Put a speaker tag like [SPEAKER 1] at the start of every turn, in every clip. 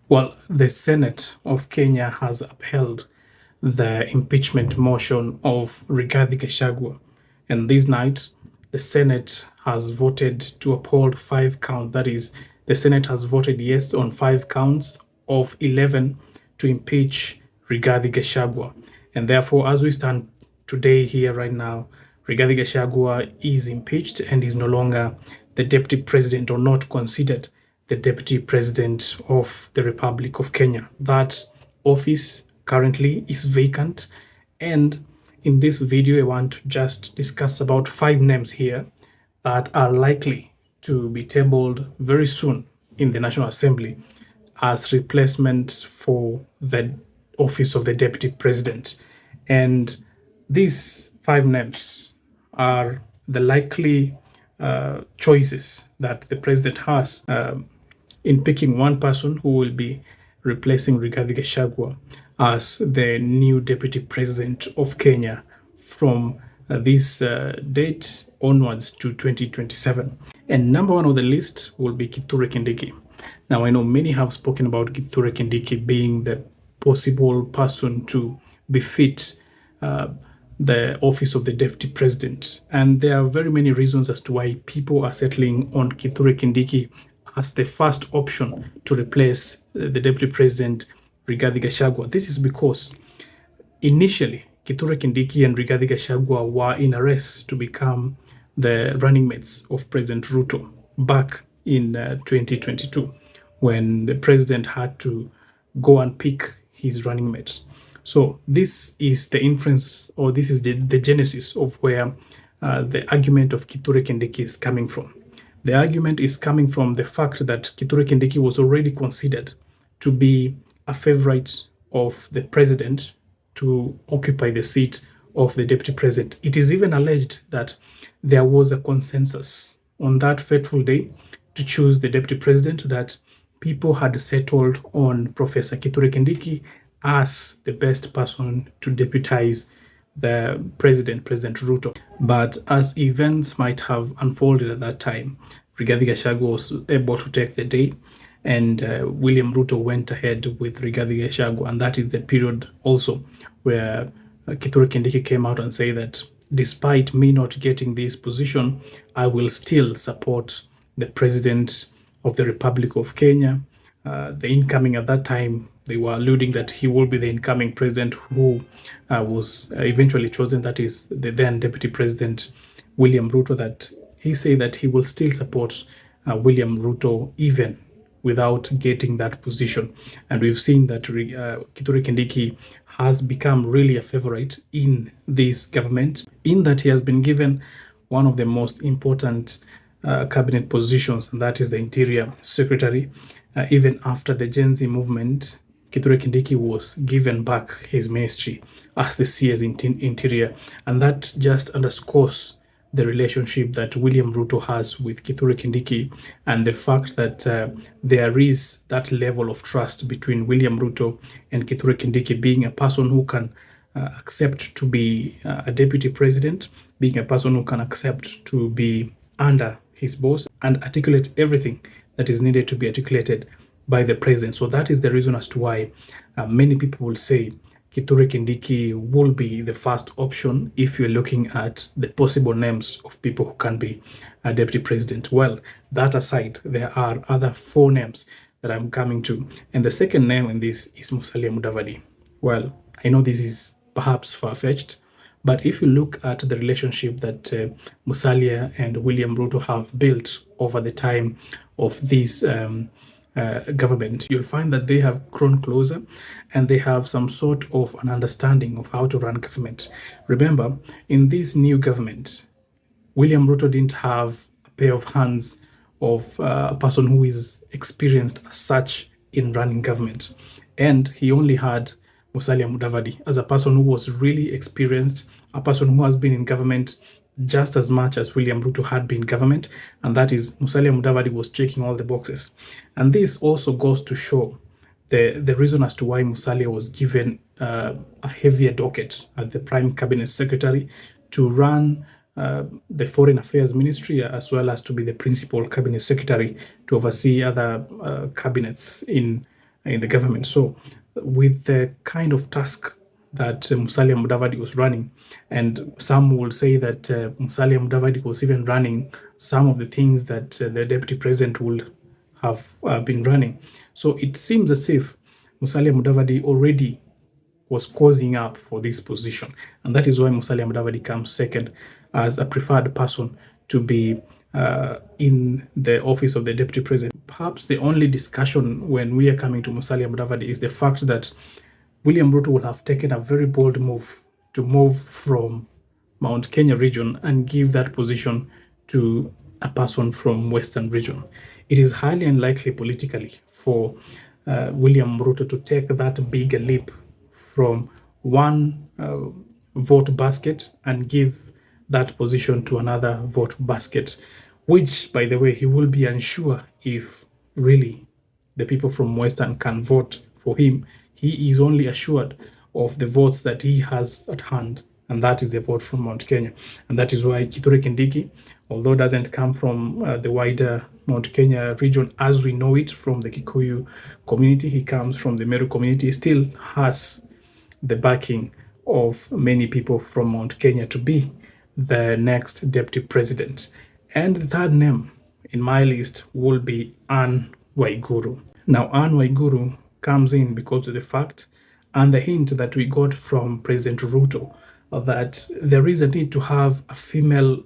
[SPEAKER 1] Well, the Senate of Kenya has upheld the impeachment motion of Rigathi Gachagua. And this night, the Senate has voted to uphold 5 counts. That is, the Senate has voted yes on 5 counts of 11 to impeach Rigathi Gachagua. And therefore, as we stand today here right now, Rigathi Gachagua is impeached and is no longer the deputy president, or not considered the deputy president of the Republic of Kenya. That office currently is vacant. And in this video, I want to just discuss about 5 names here that are likely to be tabled very soon in the National Assembly as replacement for the office of the deputy president. And these 5 names are the likely choices that the president has in picking one person who will be replacing Rigathi Gachagua as the new deputy president of Kenya from this date onwards to 2027. And number one on the list will be Kithure Kindiki. Now, I know many have spoken about Kithure Kindiki being the possible person to befit the office of the deputy president. And there are very many reasons as to why people are settling on Kithure Kindiki as the first option to replace the deputy president, Rigathi Gachagua. This is because initially, Kithure Kindiki and Rigathi Gachagua were in a race to become the running mates of President Ruto back in 2022, when the president had to go and pick his running mate. So this is the inference, or this is the genesis of where the argument of Kithure Kindiki is coming from. The argument is coming from the fact that Kithure Kindiki was already considered to be a favorite of the president to occupy the seat of the deputy president. It is even alleged that there was a consensus on that fateful day to choose the deputy president, that people had settled on Professor Kithure Kindiki as the best person to deputize the president, President Ruto. But as events might have unfolded at that time, Rigathi Gachagua was able to take the day, and William Ruto went ahead with Rigathi Gachagua. And that is the period also where Kithure Kindiki came out and said that despite me not getting this position, I will still support the president of the Republic of Kenya. The incoming at that time, they were alluding that he will be the incoming president who was eventually chosen, that is the then deputy president, William Ruto, that he said that he will still support William Ruto even without getting that position. And we've seen that Kithure Kindiki has become really a favorite in this government, in that he has been given one of the most important cabinet positions, and that is the Interior Secretary. Even after the Gen Z movement, Kithure Kindiki was given back his ministry as the CS Interior, and that just underscores the relationship that William Ruto has with Kithure Kindiki, and the fact that there is that level of trust between William Ruto and Kithure Kindiki, being a person who can accept to be a deputy president, being a person who can accept to be under his boss and articulate everything that is needed to be articulated by the president. So that is the reason as to why many people will say Kithure Kindiki will be the first option if you're looking at the possible names of people who can be a deputy president. Well, that aside, there are other 4 names that I'm coming to. And the second name in this is Musalia Mudavadi. Well, I know this is perhaps far-fetched, but if you look at the relationship that Musalia and William Ruto have built over the time of this government, you'll find that they have grown closer and they have some sort of an understanding of how to run government. Remember, in this new government, William Ruto didn't have a pair of hands of a person who is experienced as such in running government. And he only had Musalia Mudavadi as a person who was really experienced, a person who has been in government just as much as William Ruto had been in government, and that is Musalia Mudavadi was checking all the boxes. And this also goes to show the reason as to why Musalia was given a heavier docket as the Prime Cabinet Secretary to run the Foreign Affairs Ministry, as well as to be the principal Cabinet Secretary to oversee other cabinets in in the government. So with the kind of task that Musalia Mudavadi was running, and some will say that Musalia Mudavadi was even running some of the things that the deputy president would have been running. So it seems as if Musalia Mudavadi already was causing up for this position. And that is why Musalia Mudavadi comes second as a preferred person to be in the office of the deputy president. Perhaps the only discussion when we are coming to Musalia Mudavadi is the fact that William Ruto will have taken a very bold move to move from Mount Kenya region and give that position to a person from Western region. It is highly unlikely politically for William Ruto to take that big leap from one vote basket and give that position to another vote basket, which, by the way, he will be unsure if really the people from Western can vote for him. He is only assured of the votes that he has at hand, and that is the vote from Mount Kenya. And that is why Kithure Kindiki, although doesn't come from the wider Mount Kenya region as we know it from the Kikuyu community, he comes from the Meru community, still has the backing of many people from Mount Kenya to be the next deputy president. And the third name in my list will be Anne Waiguru. Now, Anne Waiguru comes in because of the fact and the hint that we got from President Ruto that there is a need to have a female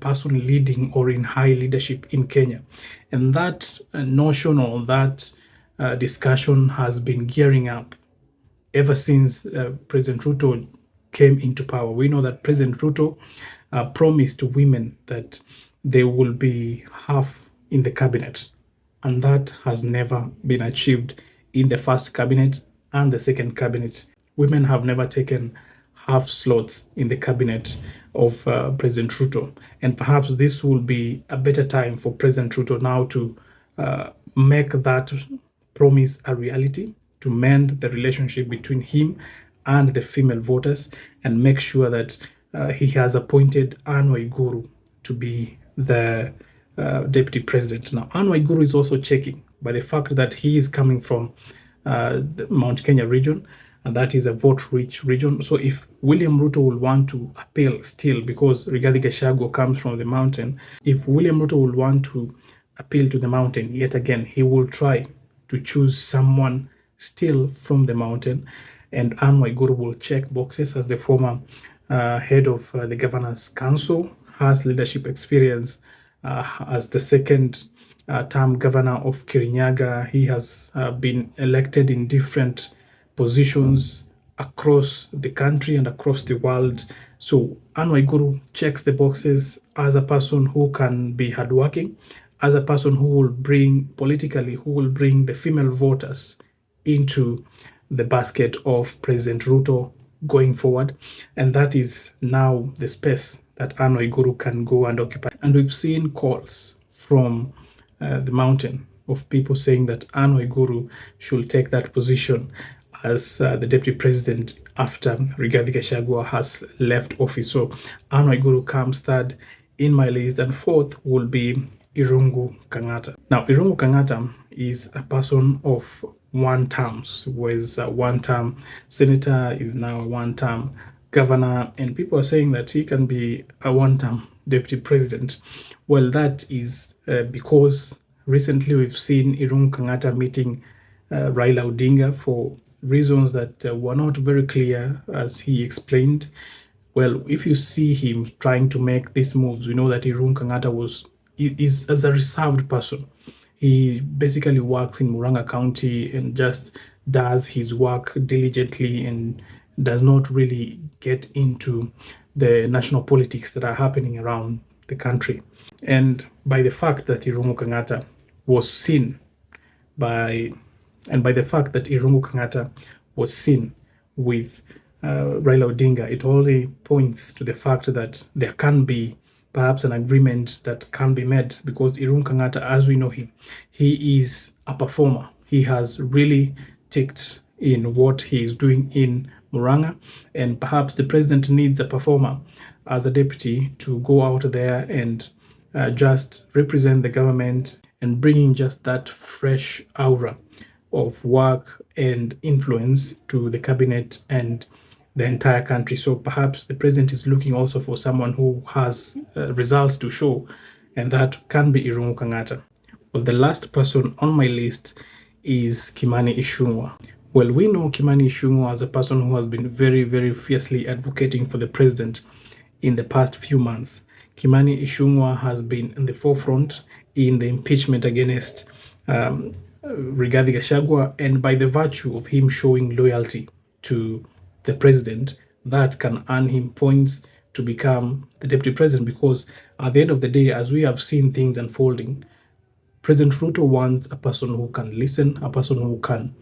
[SPEAKER 1] person leading or in high leadership in Kenya. And that notion or that discussion has been gearing up ever since President Ruto came into power. We know that President Ruto promised to women that they will be half in the cabinet, and that has never been achieved in the first cabinet and the second cabinet. Women have never taken half slots in the cabinet of President Ruto, and perhaps this will be a better time for President Ruto now to make that promise a reality, to mend the relationship between him and the female voters, and make sure that he has appointed Anne Waiguru to be the deputy president. Now, Anne Waiguru is also checking by the fact that he is coming from the Mount Kenya region, and that is a vote-rich region. So if William Ruto will want to appeal still, because Rigathi Gachagua comes from the mountain, if William Ruto will want to appeal to the mountain yet again, he will try to choose someone still from the mountain, and Anne Waiguru will check boxes as the former head of the Governor's Council, has leadership experience as the second term governor of Kirinyaga. He has been elected in different positions across the country and across the world. So Anne Waiguru checks the boxes as a person who can be hardworking, as a person who will bring politically, who will bring the female voters into the basket of President Ruto going forward. And that is now the space that Anne Waiguru can go and occupy. And we've seen calls from the mountain of people saying that Anne Waiguru should take that position as the deputy president after Rigathi Gachagua has left office. So Anne Waiguru comes third in my list, and fourth will be Irungu Kangata. Now, Irungu Kangata is a person of one term, was a one-term senator, is now a one-term governor, and people are saying that he can be a one-term deputy president. Well, that is because recently we've seen Irungu Kangata meeting Raila Odinga for reasons that were not very clear, as he explained. Well, if you see him trying to make these moves, we know that Irungu Kangata is as a reserved person. He basically works in Murang'a County and just does his work diligently and does not really get into the national politics that are happening around the country. And by the fact that Irungu Kangata was seen with Raila Odinga, it only points to the fact that there can be perhaps an agreement that can be made, because Irungu Kangata, as we know him, he is a performer. He has really ticked in what he is doing in Murang'a, and perhaps the president needs a performer as a deputy to go out there and just represent the government and bringing just that fresh aura of work and influence to the cabinet and the entire country. So perhaps the president is looking also for someone who has results to show, and that can be Irungu Kangata. Well, the last person on my list is Kimani Ichung'wah. Well, we know Kimani Ichung'wah as a person who has been very, very fiercely advocating for the president in the past few months. Kimani Ichung'wah has been in the forefront in the impeachment against Rigathi Gachagua, and by the virtue of him showing loyalty to the president, that can earn him points to become the deputy president, because at the end of the day, as we have seen things unfolding, President Ruto wants a person who can listen, a person who can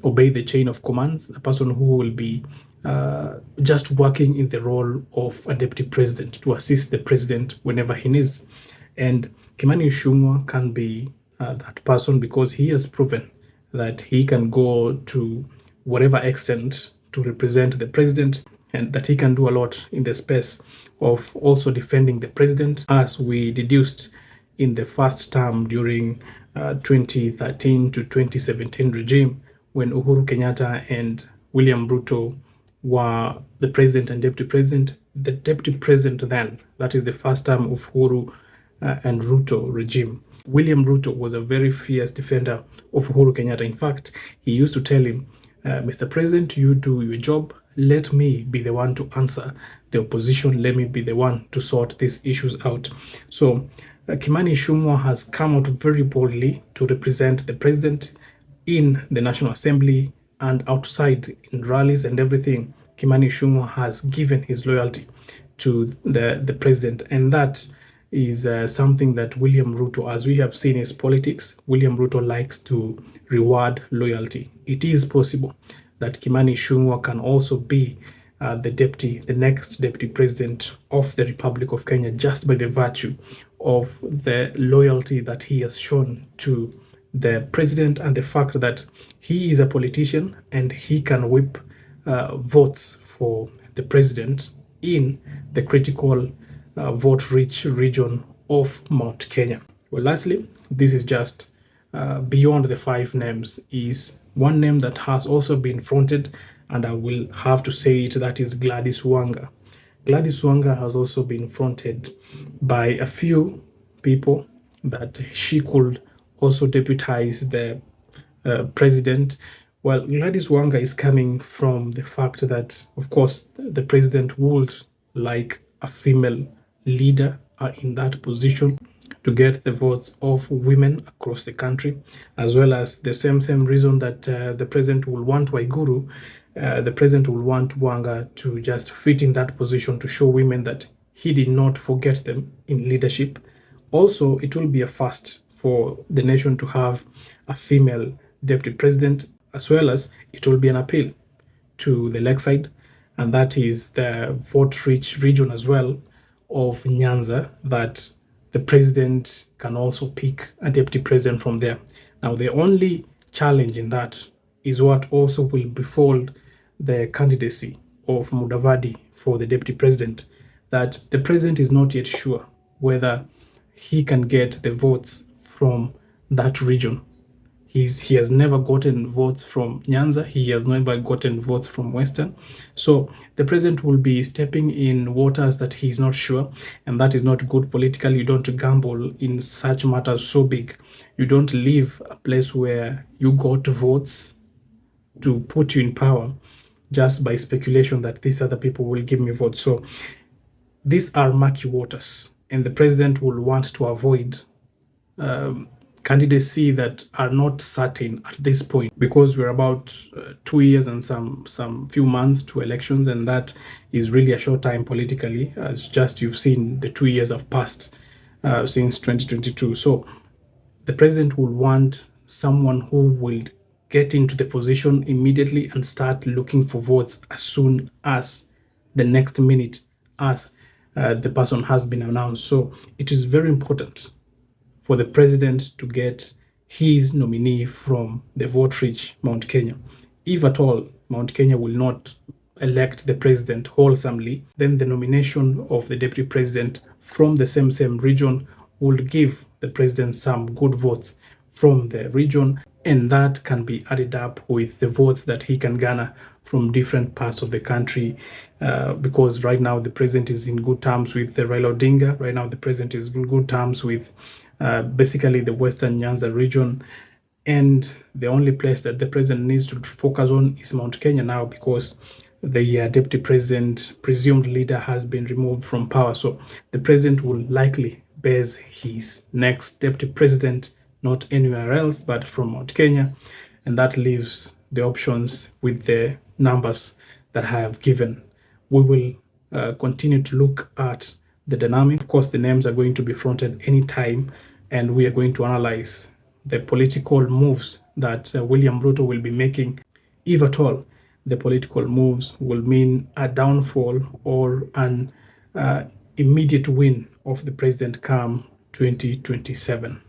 [SPEAKER 1] obey the chain of commands, a person who will be just working in the role of a deputy president to assist the president whenever he needs. And Kimani Ichung'wah can be that person, because he has proven that he can go to whatever extent to represent the president, and that he can do a lot in the space of also defending the president, as we deduced in the first term during 2013 to 2017 regime, when Uhuru Kenyatta and William Ruto were the president and deputy president. The deputy president then, that is the first term of Uhuru and Ruto regime, William Ruto was a very fierce defender of Uhuru Kenyatta. In fact, he used to tell him, Mr. President, you do your job. Let me be the one to answer the opposition. Let me be the one to sort these issues out. So Kimani Ichung'wah has come out very boldly to represent the president in the National Assembly and outside in rallies and everything. Kimani Ichung'wah has given his loyalty to the president, and that is something that William Ruto, as we have seen his politics, William Ruto likes to reward loyalty. It is possible that Kimani Ichung'wah can also be the next deputy president of the Republic of Kenya, just by the virtue of the loyalty that he has shown to the president and the fact that he is a politician and he can whip votes for the president in the critical vote-rich region of Mount Kenya. Well, lastly, this is just beyond the 5 names, is one name that has also been fronted, and I will have to say it, that is Gladys Wanga. Gladys Wanga has also been fronted by a few people that she could also deputize the president. Well, Gladys Wanga is coming from the fact that, of course, the president would like a female leader in that position to get the votes of women across the country, as well as the same reason that the president will want Waiguru. The president will want Wanga to just fit in that position to show women that he did not forget them in leadership. Also, it will be a first for the nation to have a female deputy president, as well as it will be an appeal to the lakeside, and that is the vote-rich region as well of Nyanza, that the president can also pick a deputy president from there. Now, the only challenge in that is what also will befall the candidacy of Mudavadi for the deputy president, that the president is not yet sure whether he can get the votes from that region. He has never gotten votes from Nyanza. He has never gotten votes from Western. So the president will be stepping in waters that he's not sure, and that is not good politically. You don't gamble in such matters so big. You don't leave a place where you got votes to put you in power just by speculation that these other people will give me votes. So these are murky waters, and the president will want to avoid candidacy that are not certain at this point, because we're about 2 years and some few months to elections, and that is really a short time politically, as just you've seen the 2 years have passed since 2022. So the president will want someone who will get into the position immediately and start looking for votes as soon as the next minute, as the person has been announced. So it is very important for the president to get his nominee from the vote-rich Mount Kenya. If at all Mount Kenya will not elect the president wholesomely, then the nomination of the deputy president from the same region will give the president some good votes from the region. and that can be added up with the votes that he can garner from different parts of the country, because right now the president is in good terms with the Raila Odinga. Right now the president is in good terms with basically the Western Nyanza region, and the only place that the president needs to focus on is Mount Kenya now, because the deputy president, presumed leader, has been removed from power. So the president will likely base his next deputy president not anywhere else but from Mount Kenya, and that leaves the options with the numbers that I have given. We will continue to look at the dynamic. Of course, the names are going to be fronted anytime, and we are going to analyze the political moves that William Ruto will be making, if at all the political moves will mean a downfall or an immediate win of the president come 2027.